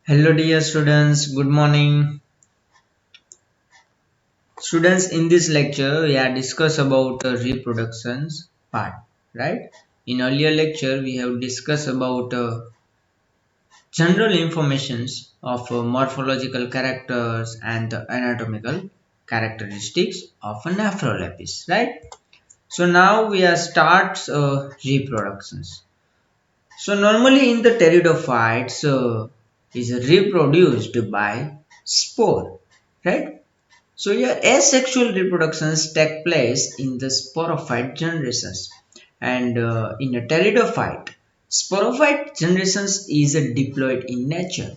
Hello dear students, good morning. Students, in this lecture we are discuss about reproductions part, right? In earlier lecture we have discussed about general informations of morphological characters and the anatomical characteristics of a nephrolepis, right? So now we are start reproductions. So normally in the pteridophytes is reproduced by spore, right? So here asexual reproductions take place in the sporophyte generations, and in a pteridophyte, sporophyte generations is diploid in nature,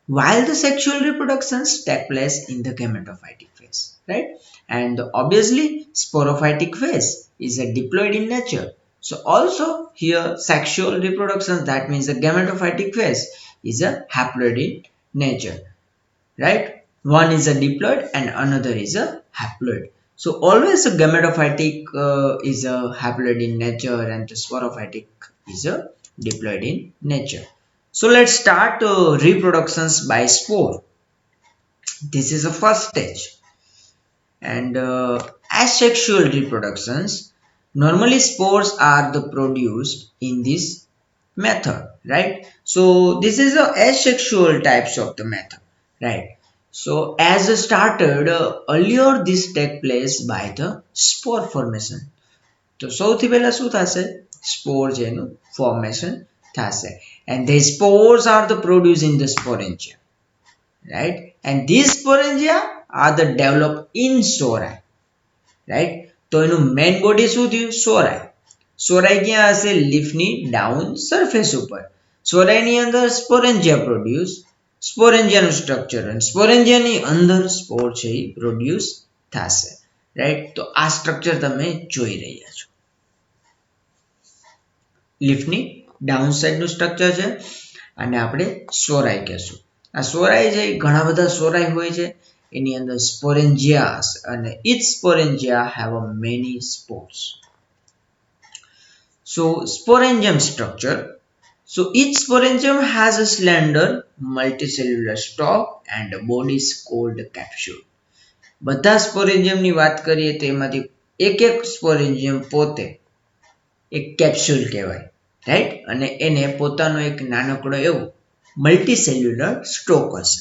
while the sexual reproductions take place in the gametophytic phase, right? And obviously sporophytic phase is a diploid in nature. So also here sexual reproduction, that means the gametophytic phase, is a haploid in nature, right? One is a diploid and another is a haploid. So always a gametophytic is a haploid in nature and the sporophytic is a diploid in nature. So let's start reproductions by spore. This is the first stage. And asexual reproductions, normally spores are the produced in this method, right? So this is the asexual types of the method, right? So as started earlier, this take place by the spore formation. તો સૌથી પહેલા શું થશે? સ્પોર જેનું formation થશે, and the spores are the produced in the sporangia, right? And these sporangia are the developed in sori, right. તો એનું main body શું થયું? સોરાય. સોરાય ક્યાં હશે? લીફની ડાઉન સરફેસ ઉપર. સોરાયની અંદર સ્પોરેન્જિયા પ્રોડ્યુસ, સ્પોરેન્જિયાનું સ્ટ્રક્ચર અને સ્પોરેન્જિયાની અંદર સ્પોર છે એ પ્રોડ્યુસ થશે, રાઈટ. તો આ સ્ટ્રક્ચર તમે જોઈ રહ્યા છો. લીફની ડાઉન સાઈડનું સ્ટ્રક્ચર છે અને આપણે સોરાય કહેશું. આ સોરાય છે, ઘણા બધા સોરાય હોય છે. એની અંદર સ્પોરેન્જિયા અને each sporangia have a many spores. So sporangium structure. So each sporangium has a slender multicellular stalk and a body is called capsule. બધા સ્પોરેન્જિયમની વાત કરીએ તો એમાંથી એક એક સ્પોરેન્જિયમ પોતે એક કેપ્સ્યુલ કહેવાય, રાઈટ. અને એને પોતાનો એક નાનકડો એવો મલ્ટીસેલ્યુલર સ્ટોક હશે.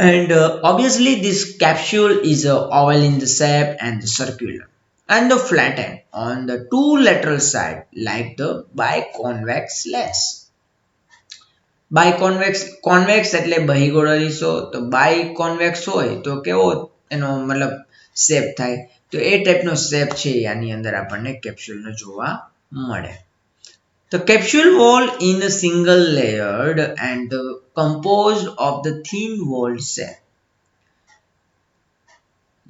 And obviously this capsule is oval in the shape and circular and the flattened on the two lateral side like the biconvex lens. Biconvex, convex એટલે બહિગોળ અરીસો, તો biconvex હોય તો કેવો એનો મતલબ શેપ થાય? તો એ ટાઈપનો શેપ છે આની અંદર આપણને કેપ્સ્યુલનો જોવા મળે. The capsule wall in a single layered and composed of the thin walled cell.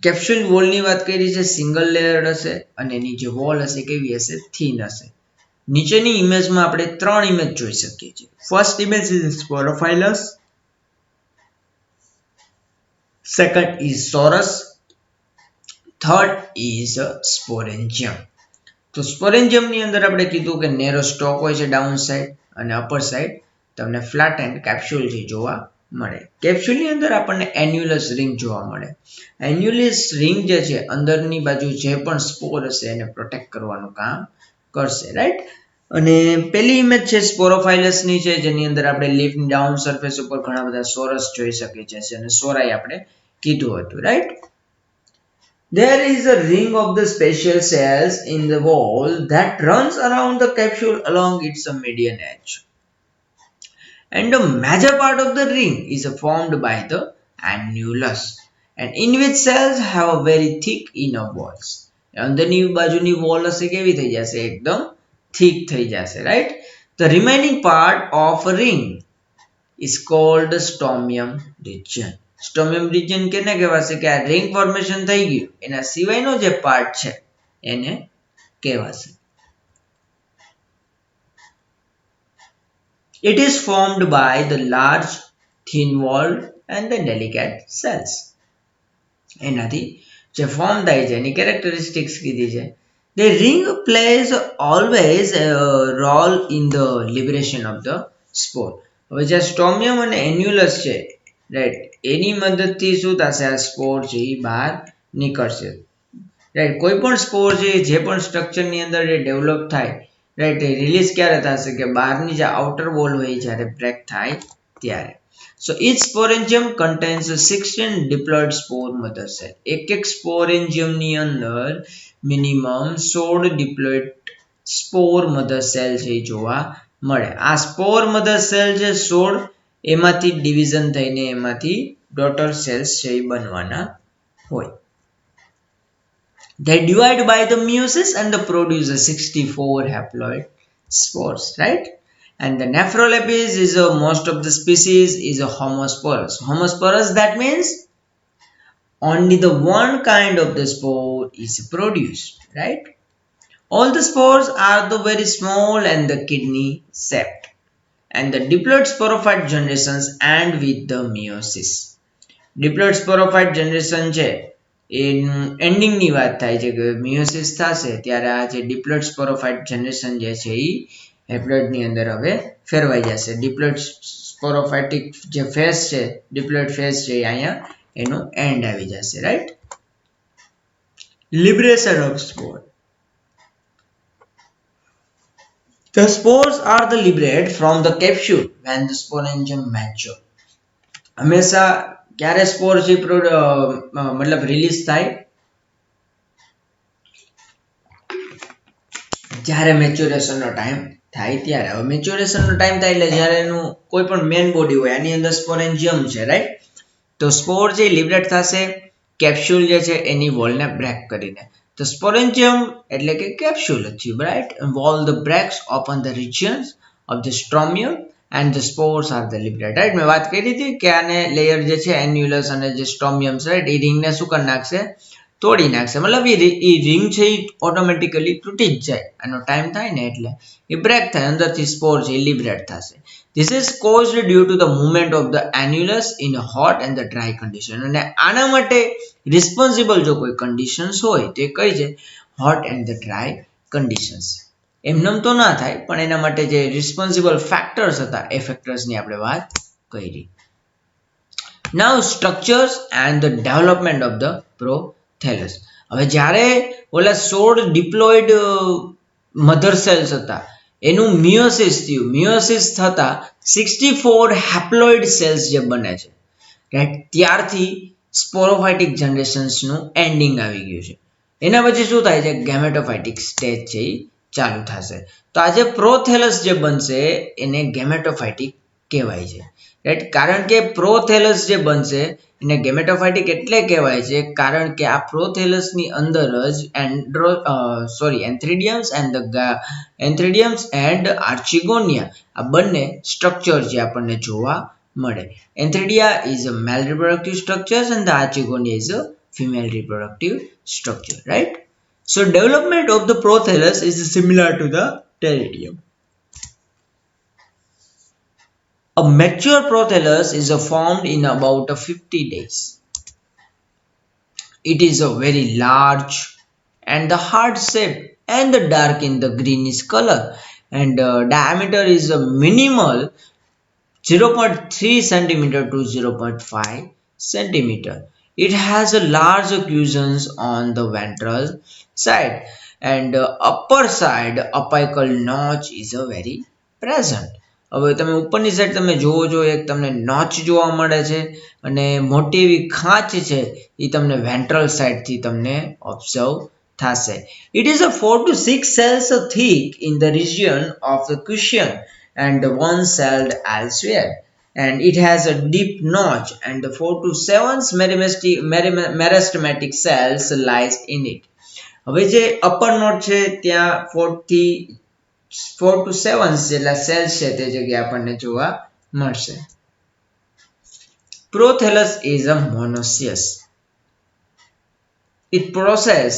Capsule વોલની વાત કરી છે, સિંગલ લેયર્ડ હશે અને એની જે વોલ હશે કેવી હશે? થીન હશે. નીચેની ઇમેજમાં આપણે ત્રણ ઇમેજ જોઈ શકીએ છીએ. First image is sporophylls, second is sorus, third is sporangium. તો સ્પોરેન્જિયમની અંદર આપણે કીધું કે નેરો સ્ટોક હોય છે ડાઉન સાઈડ અને અપર સાઈડ તમને ફ્લેટ એન્ડ કેપ્સ્યુલ જે જોવા મળે. કેપ્સ્યુલની અંદર આપણને એન્યુલસ રિંગ જોવા મળે. એન્યુલસ રિંગ જે છે અંદરની બાજુ જે પણ સ્પોર હશે એને પ્રોટેક્ટ કરવાનું કામ કરશે, રાઈટ. અને પેલી ઇમેજ છે સ્પોરોફાઇલસની છે, જેની અંદર આપણે લીફ ડાઉન સરફેસ ઉપર ઘણા બધા સોરસ જોઈ શકીએ છીએ અને સોરાય આપણે કીધું હતું, right. There is a ring of the special cells in the wall that runs around the capsule along its median edge. And the major part of the ring is formed by the annulus, and in which cells have a very thick inner walls. અંદરની બાજુની wall હશે કેવી થઈ જશે? એકદમ thick થઈ જશે, right? The remaining part of a ring is called the stomium region. Stomium region કેને કહેવાશે? કે આ રિંગ ફોર્મેશન થઈ ગયું એના સિવાયનો જે પાર્ટ છે એને કહેવાશે. It is formed by the large thin walled and the delicate cells. એનાથી જે ફોર્મ થાય છે એની કેરેક્ટરિસ્ટિક્સ કીધી છે. The ring plays always a role in the liberation of the સ્પોર. હવે જે સ્ટોમિયમ અને એન્યુલસ છે રાઈટ, એની મદદથી શું થશે, આ સ્પોર છે એ બહાર નીકળશે રાઈટ. કોઈ પણ સ્પોર છે જે પણ સ્ટ્રક્ચરની અંદર એ ડેવલપ થાય રાઈટ, એ રિલીઝ ક્યારે થશે કે બહારની જે આઉટર વોલ હોય જ્યારે બ્રેક થાય ત્યારે. So each sporangium contains 16 diploid spore mother cell. એક sporangium ની અંદર minimum 16 diploid spore mother cell છે જોવા મળે. આ સ્પોર મધર સેલ છે 16, એમાંથી ડિવિઝન થઈને એમાંથી ડોટર સેલ્સ છે એ બનવાના હોય. They divide by the meiosis and the produce 64 haploid spores, right? And the Nephrolepis is most of the species is a homosporous. Homosporous, that means only the one kind of the spore is produced, right? All the spores are the very small and the kidney shaped. And the diploid sporophyte generations end with the meiosis. Diploid sporophyte generation છે એ ending ની વાત થાય છે કે miosis થશે ત્યારે આ જે ડિપ્લોઇડ સ્પોરોફાઇટ જનરેશન જે છે એ હેપ્લોઇડ ની અંદર હવે ફેરવાઈ જશે. ડિપ્લોઇડ સ્પોરોફાઇટિક જે ફેઝ છે, ડિપ્લોઇડ ફેઝ છે એ અહીંયા એનો એન્ડ આવી જશે right. Liberation of spore. The spores are the liberated from the capsule when the sporangium mature. હંમેશા ક્યારે સ્પોર છે મતલબ રિલીઝ થાય, જ્યારે મેચ્યુરેશન નો ટાઈમ થાય ત્યારે. હવે મેચ્યુરેશન નો ટાઈમ થાય એટલે જ્યારે એનું કોઈ પણ મેન બોડી હોય આની અંદર સ્પોરેન્જિયમ છે રાઈટ, તો સ્પોર જે લિબરેટ થશે કેપ્સ્યુલ જે છે એની વોલને બ્રેક કરીને. તો સ્પોરેન્જિયમ એટલે કે કેપ્સ્યુલ જ થયું right. Wall the breaks open the regions of the stromium and the spores are the liberate right. મેં વાત કરી હતી કે આને લેયર જે છે એન્યુલસ અને જે સ્ટ્રોમિયમ રાઈટ, એ રિંગને શું કરી નાખશે, તોડી નાખશે. મતલબ એ રિંગ છે એ ઓટોમેટિકલી તૂટી જ જાય, આનો ટાઈમ થાય ને એટલે એ બ્રેક થાય, અંદરથી સ્પોર છે એ લિબરેટ થશે. This is caused due to the movement of the annulus in a hot and the dry condition. અને આના માટે રિસ્પોન્સિબલ જો કોઈ કન્ડિશન્સ હોય તો એ કઈ છે, hot and the dry conditions. એમનેમ તો ના થાય પણ એના માટે જે રિસ્પોન્સિબલ ફેક્ટર્સ હતા એ ફેક્ટર્સની આપણે વાત કરી. Now structures and the development of the prothallus. હવે જ્યારે ઓલા 16 ડિપ્લોઇડ મધર સેલ્સ હતા એનું મિયોસિસ થયું, મિયોસિસ થતા 64 હેપ્લોઇડ સેલ્સ જે બને છે રાઈટ, ત્યારથી સ્પોરોફાઇટિક જનરેશન્સનું એન્ડિંગ આવી ગયું છે. એના પછી શું થાય છે, ગેમેટોફાઇટિક સ્ટેજ છે એ ચાલુ થશે. તો આ જે પ્રોથેલસ જે બનશે એને ગેમેટોફાઇટિક કહેવાય છે રાઈટ. કારણ કે પ્રોથેલસ જે બનશે એને ગેમેટોફાઇટિક એટલે કહેવાય છે કારણ કે આ પ્રોથેલસની અંદર જ એન્થ્રીડિયમ્સ એન્ડ આર્ચિગોનિયા આ બંને સ્ટ્રક્ચર જે આપણને જોવા મળે. Antheridia is a male reproductive structure and the archegonia is a female reproductive structure, right? So development of the prothallus is similar to the pterygium. A mature prothallus is formed in about 50 days. It is a very large and the hard shape and the dark in the greenish color, and diameter is a minimal 0.3 centimeter to 0.5 centimeter. It has a large occlusions on the ventral side, and upper side apical notch is a very present. હવે તમે ઉપરની side તમે જોવો છો એક તમને notch જોવા મળે છે અને મોટી એવી ખાંચ છે એ તમને વેન્ટ્રલ સાઈડથી તમને ઓબ્ઝર્વ થશે. It is a 4 to 6 cells thick in the region of the cushion and one celled elsewhere, and it has a deep notch and the 4 to 7 meristematic cells lies in it. હવે જે upper not છે ત્યાં 4 to 7 જેટલા cells છે તે જગ્યાએ આપણને જોવા મળશે. Prothallus is a monoecious. It possesses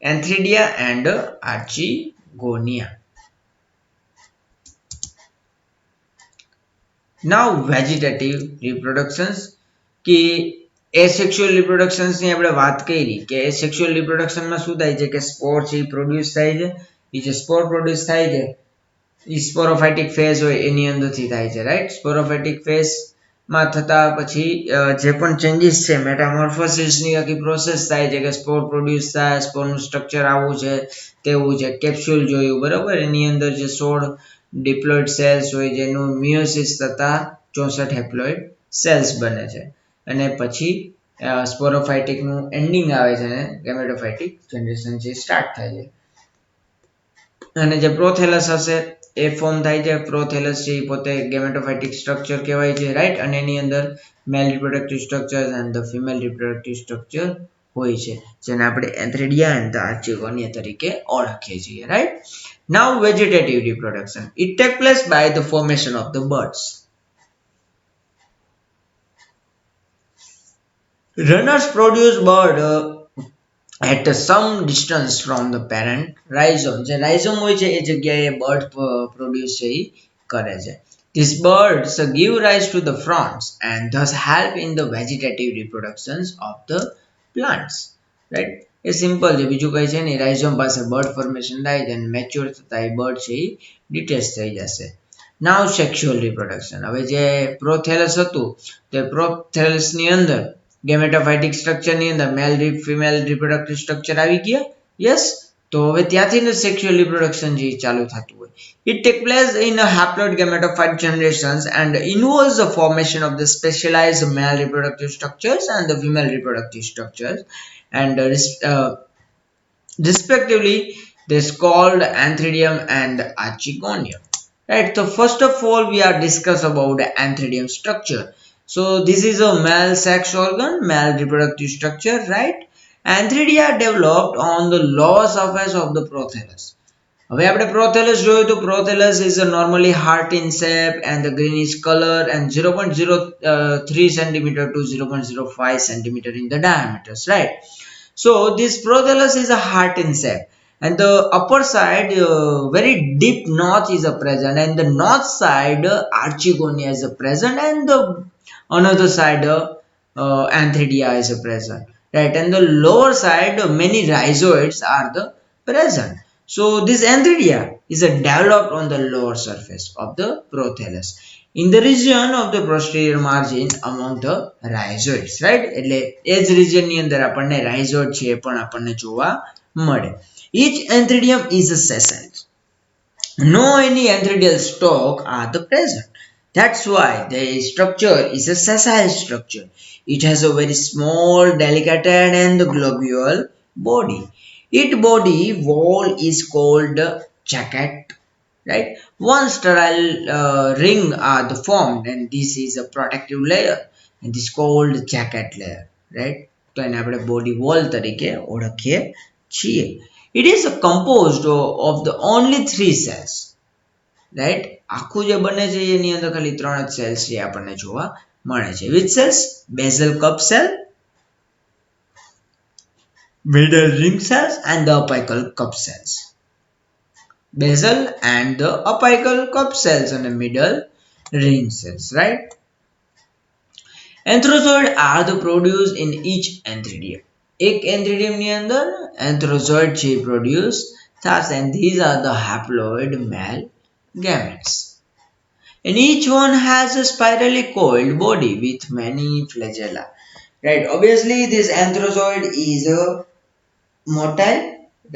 antheridia and archegonia. Now vegetative reproductions કે એસેક્સ્યુઅલ રિપ્રોડક્શન્સ ની આપણે વાત કરી કે એસેક્સ્યુઅલ રિપ્રોડક્શન માં શું થાય છે કે સ્પોર છે એ પ્રોડ્યુસ થાય છે. એ જે સ્પોર પ્રોડ્યુસ થાય છે સ્પોરોફાઇટિક ફેઝ હોય એની અંદરથી થાય છે, રાઈટ. સ્પોરોફાઇટિક ફેઝમાં થતા પછી જે પણ ચેન્જીસ છે, મેટામોર્ફોસિસની આખી પ્રોસેસ થાય છે કે સ્પોર પ્રોડ્યુસ થાય, સ્પોરનું સ્ટ્રક્ચર આવું છે તેવું છે, કેપ્સ્યુલ જોયું બરાબર. એની અંદર જે 16 ડિપ્લોઇડ સેલ્સ હોય જેનું મિયોસિસ થતા 64 હેપ્લોઇડ સેલ્સ બને છે અને પછી સ્પોરોફાઇટિકનું એન્ડિંગ આવે છે અને ગેમેટોફાઇટિક જનરેશન જે સ્ટાર્ટ થાય છે. અને જે પ્રોથેલસ હશે એ ફોર્મ થાય છે. પ્રોથેલસ છે એ પોતે ગેમેટોફાઇટિક સ્ટ્રક્ચર કહેવાય છે, રાઈટ. અને એની અંદર male reproductive structure and the female reproductive structure હોય છે, જેને આપણે એન્થ્રેડિયા એન્ડ ધ આર્ચીગોનિયા તરીકે ઓળખીએ છીએ, right. Now vegetative reproduction. It take place by the formation of the birds. Runners produce bird at some distance from the parent rhizome. જે rhizome હોય છે એ જગ્યાએ બર્ડ પ્રોડ્યુસ છે એ કરે છે. These birds give rise to the fronds and thus help in the vegetative reproductions of the plants. Right? A simple છે, બીજું કઈ છે નહીં. રાઇઝોમ પાસે બર્ડ ફોર્મેશન થાય છે અને મેચ્યોર થતા એ બર્ડ છે એ ડિટેચ થઈ જશે. નાવ સેક્સ્યુઅલ રિપ્રોડક્શન. હવે જે પ્રોથેલસ હતું તે પ્રોથેલસની અંદર ગેમેટોફાઇટિક સ્ટ્રક્ચરની અંદર મેલ ફિમેલ રિપ્રોડક્ટિવ સ્ટ્રક્ચર આવી ગયા. યસ. તો હવે ત્યાંથી જ સેક્સ્યુઅલ રિપ્રોડક્શન જે ચાલુ થતું હોય. It takes place in a haploid gametophyte generations and involves the formation of the specialized male reproductive structures and the female reproductive structures, and respectively this called antheridium and archegonium. Right. So first of all, we are discuss about the antheridium structure. So this is a male sex organ, male reproductive structure, right? Antheridia developed on the lower surface of the prothallus. હવે આપણે પ્રોથેલસ જોયું તો પ્રોથેલસ is a normally heart in shape and the greenish color and 0.03 centimeter to 0.05 centimeter in the diameters, right? So this prothallus is a heart in shape and the upper side very deep notch is a present and the north side archegonia is a present and the another side antheridia is a present, right? And the lower side many rhizoids are the present. So this antheridia is developed on the lower surface of the prothallus in the region of the posterior margin among the rhizoids, right? એટલે એ જ region ની અંદર આપણને rhizoid છે એ પણ આપણને જોવા મળે. Each antheridium is a sessile. No any antheridial stalk are the present. That's why the structure is a sessile structure. It has a very small, delicate and globule body. Its body wall is called jacket, right? One sterile ring are the formed and this is a protective layer and this is called jacket layer, right? તો એને આપણે body wall તરીકે ઓળખીએ છીએ. It is composed of the only 3 cells, right? આખું જે બને છે એની અંદર ખાલી 3 જ સેલ્સ છે આપણને જોવા મળે છે. Which cells? Basal cup cell, middle ring cells and the apical cup cells. Basal and the apical cup cells and the middle ring cells, right? Anthrozoid are the produced in each antheridium. એક antheridium ની અંદર anthrozoid છે produce thus and these are the haploid male gametes. And each one has a spirally coiled body with many flagella. Right? Obviously, this anthrozoid is a motile,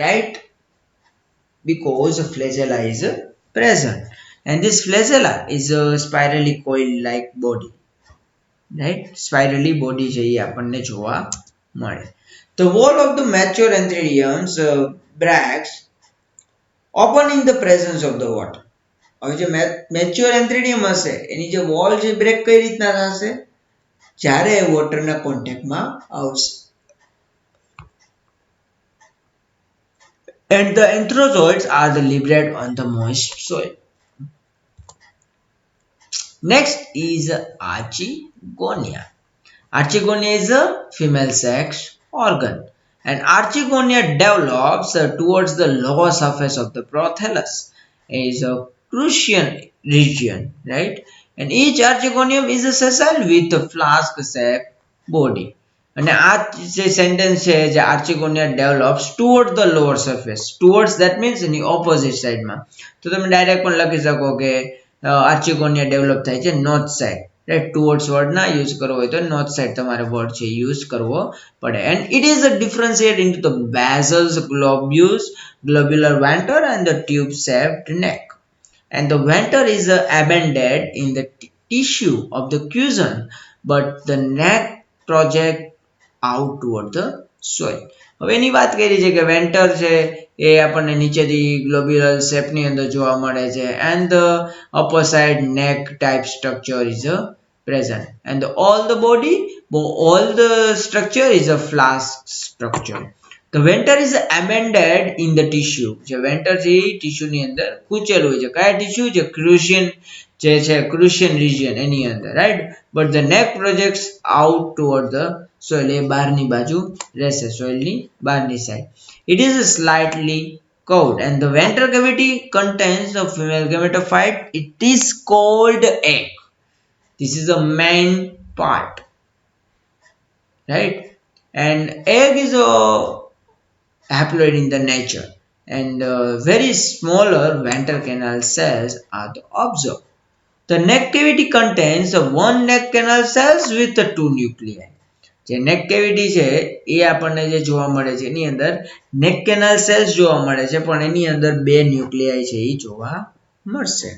right? Because a flagella is present, and this flagella is a spirally coiled-like body, right? Spirally body છે એ આપણને જોવા મળે. The wall of the mature antheridiums bracts open in the presence of the water. હવે જે mature એન્થ્રીડિયમ હશે એની જે wall છે break કઈ રીતના થશે જ્યારે વોટરના કોન્ટેક્ટમાં આવશે. And the anthrozoids are the liberated on the moist soil. Next is archegonia. Archegonia is a female sex organ and archegonia develops towards the lower surface of the prothallus. It is a crucial region, right? And each archegonium is a sessile with a flask-shaped body. અને આ જે sentence છે જે archegonia develops toward the lower surface, towards that means એની opposite સાઈડમાં. તો તમે direct પણ લખી શકો કે આર્ચિકોનિયા ડેવલપ થાય છે north side, right. Towards word ના યુઝ કરવો હોય તો નોર્થ સાઈડ તમારે વર્ડ છે યુઝ કરવો પડે. And it is a differentiate into the basals, globules, globular venter and the tube shaped neck. And the venter is abandoned in the tissue of the cushion, but the neck project out toward the soil. હવે એની વાત કરી છે કે વેન્ટર છે એ આપણને નીચેથી globular શેપની અંદર જોવા મળે છે, એન્ડ ધ અપર સાઇડ નેક type structure is present, and all the body, all the structure is a flask structure. The venter is embedded in the tissue. જે વેન્ટર છે એ ટીશ્યુ ની અંદર ખૂચેલું હોય છે. કયા ટીશ્યુ? જે ક્રુશિયન જે છે, ક્રુશિયન રિજિયન એની અંદર, right. But the neck projects out toward the soil, એ બહારની બાજુ રહેશે, સોઇલની બહારની side. It is slightly curved and the ventral cavity contains the female gametophyte. It is called egg. This is the main part, right? And egg is a haploid in the nature, and very smaller ventral canal cells are observed. The neck cavity contains one neck canal cells with the two nuclei. જે નેક cavity છે એ આપણને જે જોવા મળે છે એની અંદર નેક કેનાલ સેલ્સ જોવા મળે છે, પણ એની અંદર બે ન્યુક્લિયાઈ છે એ જોવા મળશે.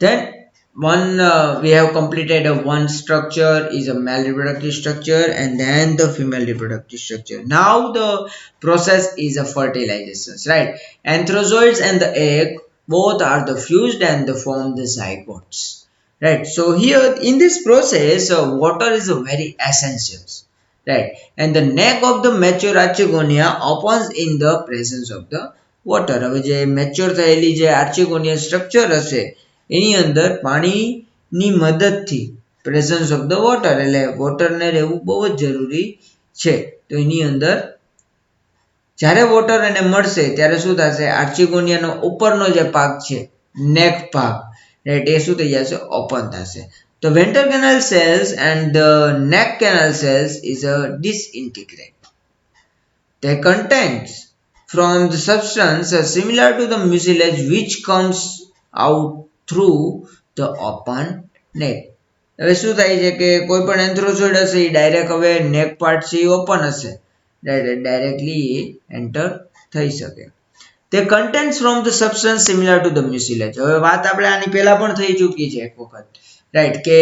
Then we have completed one structure is a male reproductive structure, and then the female reproductive structure. Now the process is a fertilization, right? Anthrozoids and the egg both are the fused and the form the zygotes, right? So here in this process water is a very essential, right? And the neck of the mature archegonia opens in the presence of the water. હવે જે mature થયેલી જે આર્ચિકોનિયા structure હશે એની અંદર પાણીની મદદથી, presence of the water, એટલે વોટરને રહેવું બહુ જ જરૂરી છે. તો એની અંદર જ્યારે વોટર એને મળશે ત્યારે શું થશે? આર્ચિકોનિયાનો ઉપરનો જે ભાગ છે, નેક ભાગ, રાઈટ, એ શું થઈ જશે? ઓપન થશે. The ventral canal cells and the neck canal cells is a disintegrate. They contains from the substance similar to the mucilage which comes out through the open neck. હવે શું થાય છે કે કોઈ પણ એન્થ્રોસોઇડ હશે એ ડાયરેક્ટ હવે નેક પાર્ટ છે એ ઓપન હશે, ડાયરેક્ટલી એન્ટર થઈ શકે. The contents from the substance similar to the mucilage. હવે વાત આપણે આની પહેલા પણ થઈ ચૂકી છે એક વખત, રાઈટ, કે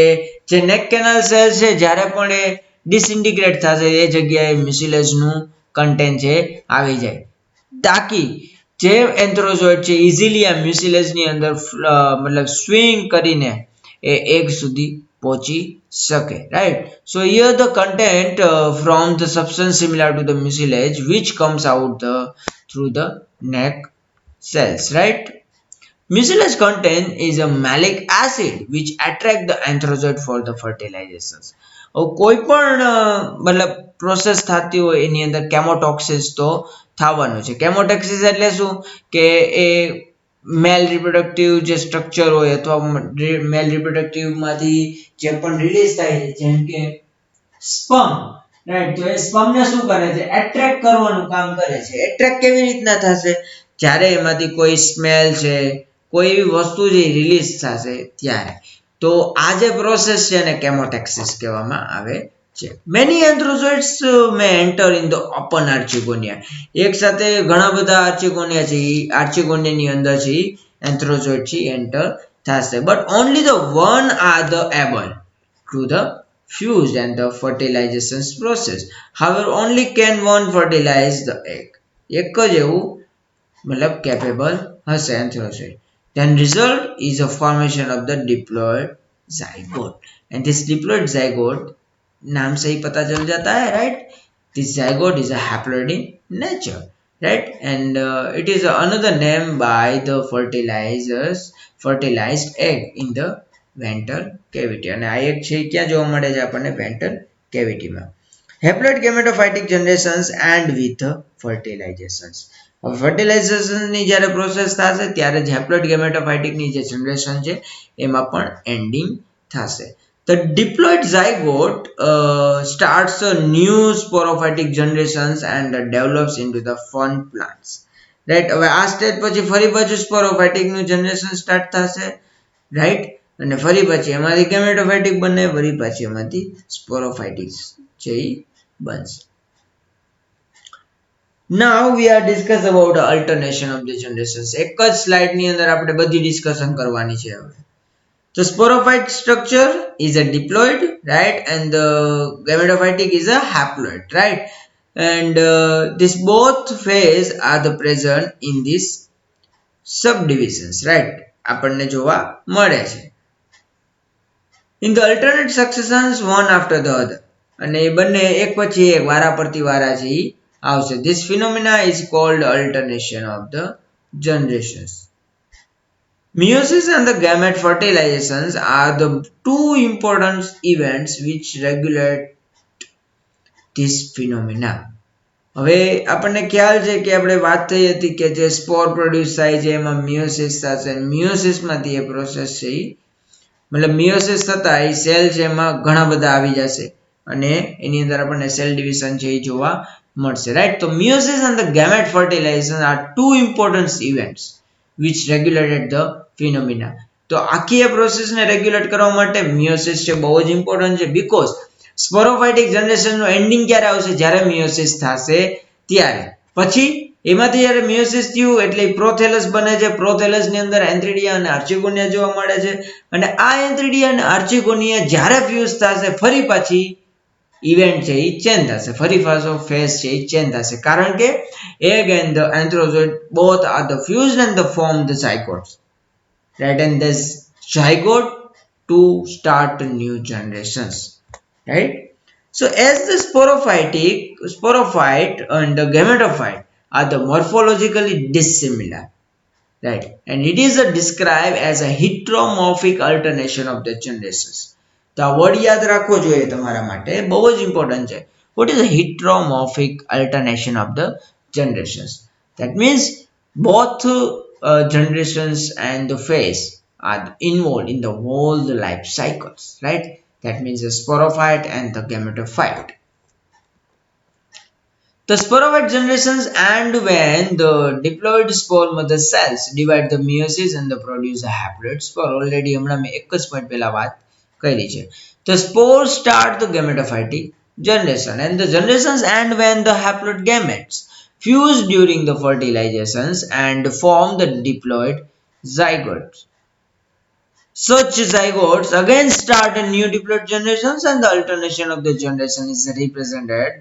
જે નેક કેનાલ સેલ છે જ્યારે પણ એ ડિસઇન્ટિગ્રેટ થશે એ જગ્યાએ મ્યુસિલેજનું કન્ટેન્ટ છે આવી જાય, તાકી જે એન્થ્રોઝોઇડ છે ઇઝીલી આ મ્યુસિલેજની અંદર મતલબ સ્વિંગ કરીને એ એગ સુધી પહોંચી શકે, right. So here the content from the substance similar to the mucilage which comes out through the neck cells, right? Mucilage content is a malic acid which attract the anthrozoid for the fertilizations. કોઈ પણ મતલબ process થતી હોય એની અંદર કેમોટોક્સિસ તો થવાનું છે. કેમોટોક્સિસ એટલે શું? કે એ મેલ રિપ્રોડક્ટિવ જે સ્ટ્રક્ચર હોય અથવા મેલ રિપ્રોડક્ટિવ માંથી જે પણ રિલીઝ થાય છે, જેમ કે સ્પર્મ, રાઈટ, તો એ સ્પર્મ ને શું કરે છે? એટ્રેક્ટ કરવાનું કામ કરે છે. એટ્રેક્ટ કેવી રીતના થશે? જ્યારે એમાંથી કોઈ સ્મેલ છે, કોઈ એવી વસ્તુ જે રિલીઝ થશે ત્યારે. તો આ જે પ્રોસેસ છે એને કેમોટેક્સિસ કહેવામાં આવે છે. Many antherozoids may enter in the open archegonia. એક સાથે ઘણા બધા આર્ચિકોનિયા છે એ આર્ચિકોનિયાની અંદર છે એન્થ્રોઝોઇડ છે એન્ટર થશે, but only the one are the able to the fused and the fertilization process. However, only can one fertilize the egg. એક જ એવું મતલબ કેપેબલ હશે એન્થ્રોસોઇડ. Then result is a formation of the diploid zygote. And this diploid zygote, नाम से ही पता चल जाता है, right? This zygote is a haploid in nature, right? And it is another name by the fertilized egg in the ventral cavity. અને આ એક છે ક્યાં જોવા મળે છે આપણને? વેન્ટ્રલ કેવિટીમાં. Haploid gametophytic generations and with fertilizations. હવે ફર્ટિલાઇઝેશનની જ્યારે પ્રોસેસ થશે ત્યારે જ હેપ્લોઇડ ગેમેટોફાઇટિકની જે જનરેશન છે એમાં પણ એન્ડિંગ થશે. The diploid zygote starts a new sporophytic generations and develops into the fern plants. Right? હવે આ સ્ટેજ પછી ફરી પાછું સ્પોરોફાઇટિક નું જનરેશન સ્ટાર્ટ થશે, રાઈટ? અને ફરી પછી એમાંથી ગેમેટોફાઇટિક બને, ફરી પાછી એમાંથી સ્પોરોફાઇટિક છે ઈ બનશે. Now we are discuss about alternation of the generations. એક જ સ્લાઇડ ની અંદર આપણે બધી ડિસ્કશન કરવાની છે હવે. The sporophyte structure is a diploid, right? And the gametophytic is a haploid, right? And this both phase are the present in these subdivisions, right? આપણને જોવા મળે છે. In the alternate successions, one after the other. અને એ બંને એક પછી એક વારા પરથી વારા છે ઈ આવશે. This phenomena is called alternation of the generations. Meiosis and the gamete fertilizations are the two important events which regulate this phenomena. હવે આપણને ખ્યાલ છે કે આપણે વાત થઈ હતી કે જે સ્પોર પ્રોડ્યુસ થાય છે એમાં મિયોસિસ થશે. મિયોસિસમાંથી એ પ્રોસેસ છે ઈ મતલબ મિયોસિસ થતા એ સેલ છે એમાં ઘણા બધા આવી જશે અને એની અંદર આપણને સેલ ડિવિઝન છે એ જોવા મળશે, રાઈટ? તો miosis and the gamete fertilization are two important events which regulated the phenomena. તો આખી એ પ્રોસેસને રેગ્યુલેટ કરવા માટે મિયોસિસ છે બહુ જ ઇમ્પોર્ટન્ટ છે, બીકોઝ સ્પોરોફાઇટિક જનરેશનનું એન્ડિંગ ક્યારે આવશે? જ્યારે મિયોસિસ થશે ત્યારે. પછી એમાંથી જ્યારે મિયોસિસ થયું એટલે પ્રોથેલસ બને છે. પ્રોથેલસ ની અંદર એન્થ્રીડિયા અને આર્ચિગોનિયા જોવા મળે છે અને આ એન્થ્રીડિયા અને આર્ચિગોનિયા જ્યારે ફ્યુઝ થશે ફરી પાછી ઇવેન્ટ છે એ ચેન્જ થશે, ફરી પાછો ફેઝ છે એ ચેન્જ થશે, કારણ કે egg and the anthrozoid both are the fused and the form the zygotes, right? And this zygote to start new generations, right? So as the sporophyte and the gametophyte are the morphologically dissimilar, right? And it is described as a heteromorphic alternation of the generations. તો આ word યાદ રાખવો જોઈએ તમારા માટે, બહુ જ important છે. What is a heteromorphic alternation of the generations? That means both generations and the phase are involved in the whole life cycles, right? That means the sporophyte and the gametophyte. The sporophyte generations and when the diploid spore mother cells divide the meiosis and the produce a haploid spore. Already હમણાં મેં એક જ point પહેલા વાત કરી છે. The spores start the gametophytic generation and the generations end when the haploid gametes fuse during the fertilizations and form the diploid zygotes. Such zygotes again start a new diploid generations and the alternation of the generation is represented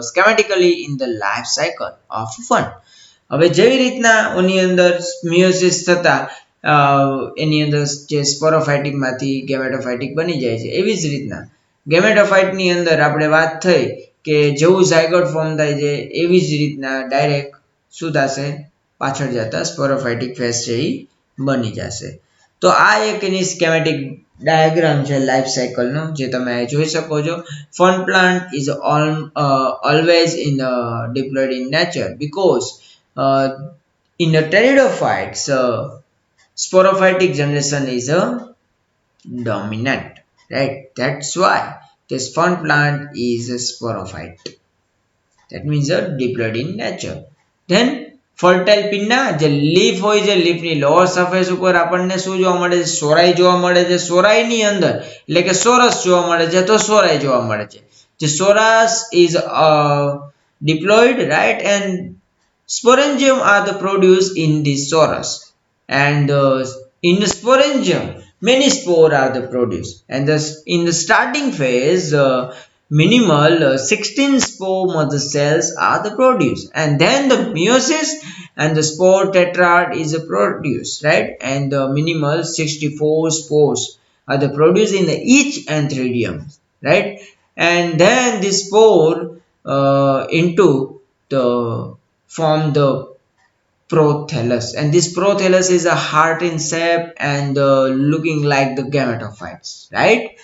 schematically in the life cycle of fern. હવે જેવી રીતના ઓની અંદર miosis થતા એની અંદર જે સ્પોરોફાઇટિક માંથી ગેમેટોફાઇટિક બની જાય છે, એવી જ રીતના ગેમેટોફાઇટ ની અંદર આપણે વાત થઈ કે જેવું ઝાયગોટ ફોર્મ થાય છે એવી જ રીતના ડાયરેક્ટ શું થશે? પાછળ જતા સ્પોરોફાઇટિક ફેઝ છે એ બની જશે. તો આ એક એની સ્કેમેટિક ડાયાગ્રામ છે લાઈફ સાયકલનો, જે તમે જોઈ શકો છો. Fern plant is always in diploid in nature because in the pteridophytes sporophytic generation is dominant, right? That's why this fern plant is a sporophyte. That means a diploid in nature. Then fertile pinna જે leaf હોય છે, લીફની lower surface ઉપર આપણને શું જોવા મળે છે? સોરાઈ જોવા મળે છે. સોરાઈની અંદર એટલે કે સોરસ જોવા મળે છે, તો સોરાઈ જોવા મળે છે. જે સોરસ is diploid, right? And sporangium are the produced in the sorus, and in the sporangium many spore are the produced, and in the starting phase minimal 16 spore mother cells are the produced, and then the meiosis and the spore tetrad is produced, right? And the minimal 64 spores are the produced in the each antheridium, right? And then the spore into the form the prothallus, and this prothallus is a heart in shape and looking like the gametophytes, right?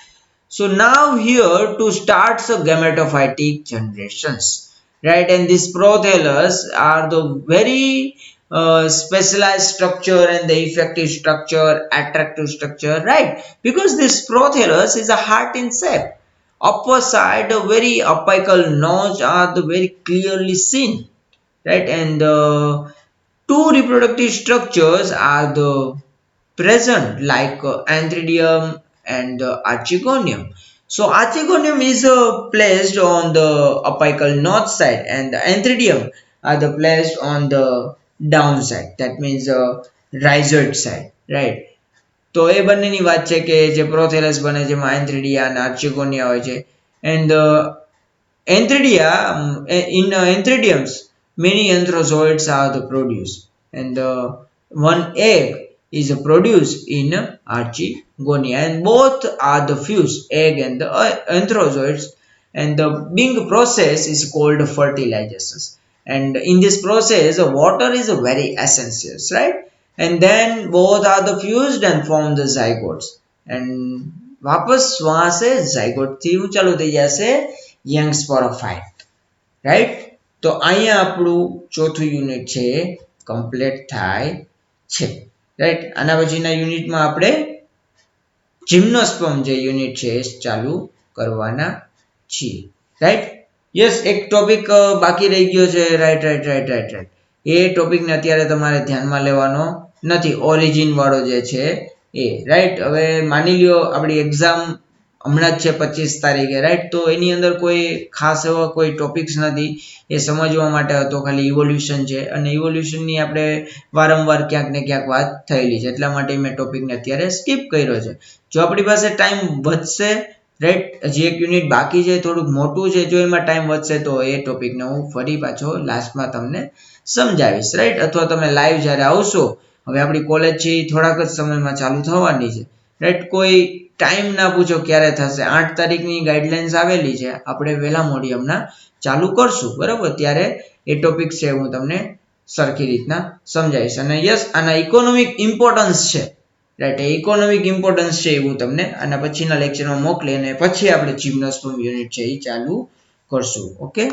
So now here to start the gametophytic generations, right? And these prothallus are the very specialized structure and the effective structure, attractive structure, right? Because this prothallus is a heart in shape. Upper side, a very apical notch are the very clearly seen, right? And two reproductive structures are the present, like antheridium and archegonium. So archegonium is placed on the apical north side, and the antheridium are the placed on the downside. That means rhizard side, right? તો એ બંનેની વાત છે કે જે પ્રોથેલસ બને જેમાં એન્થ્રિડિયા અને આર્ચિગોનિયા હોય છે and Antheridia, in antheridiums, many anthrozoids are the produced, and one egg is produced in Archegonia, and both are the fused egg and the anthrozoids, and the being process is called fertilization. And in this process, water is very essential, right? And then both are the fused and form the zygotes. And वापस वहां से zygote थी હું ચાલુ થઈ જશે young સ્પોરોફાઇટ, right? તો અહીંયા આપણું ચોથું યુનિટ છે કમ્પ્લીટ થાય છે, રાઈટ? આના પછીના યુનિટમાં આપણે જિમ્નોસ્પર્મ જે યુનિટ છે ચાલુ કરવાના છીએ, રાઈટ? યસ, એક ટોપિક બાકી રહી ગયો છે, right right right right right. એ ટોપિકને અત્યારે તમારે ધ્યાનમાં લેવાનો નથી, ઓરિજિન વાળો જે છે એ, રાઈટ? હવે માની લ્યો આપણી એક્ઝામ હમણાં જ છે 25 તારીખે, રાઈટ? તો એની અંદર કોઈ ખાસ એવો કોઈ ટોપિક્સ નથી, એ સમજવા માટે હતો, ખાલી ઇવોલ્યુશન છે, અને ઇવોલ્યુશનની આપણે વારંવાર ક્યાંક ને ક્યાંક વાત થયેલી છે, એટલા માટે મેં ટોપિકને અત્યારે સ્કીપ કર્યો છે. જો આપણી પાસે ટાઈમ વધશે, રાઈટ, હજી એક યુનિટ બાકી છે, થોડુંક મોટું છે, જો એમાં ટાઈમ વધશે તો એ ટોપિકને હું ફરી પાછો લાસ્ટમાં તમને સમજાવીશ, રાઈટ? અથવા તમે લાઈવ જ્યારે આવશો, હવે આપણી કોલેજ છે એ થોડાક જ સમયમાં ચાલુ થવાની છે, રાઈટ? કોઈ ટાઈમ ના પૂછો ક્યારે થશે, 8 તારીખની ગાઈડલાઇન્સ આવેલી છે, આપણે વહેલા મોડી હમણાં ચાલુ કરશું, બરાબર? ત્યારે એ ટોપિક છે હું તમને સરખી રીતના સમજાવીશ. અને યસ, આના ઇકોનોમિક ઇમ્પોર્ટન્સ છે, રાઈટ? એ ઇકોનોમિક ઇમ્પોર્ટન્સ છે એ હું તમને આના પછીના લેક્ચરમાં મોકલી અને પછી આપણે જિમ્નોસ્પર્મ યુનિટ છે એ ચાલુ કરશું, ઓકે?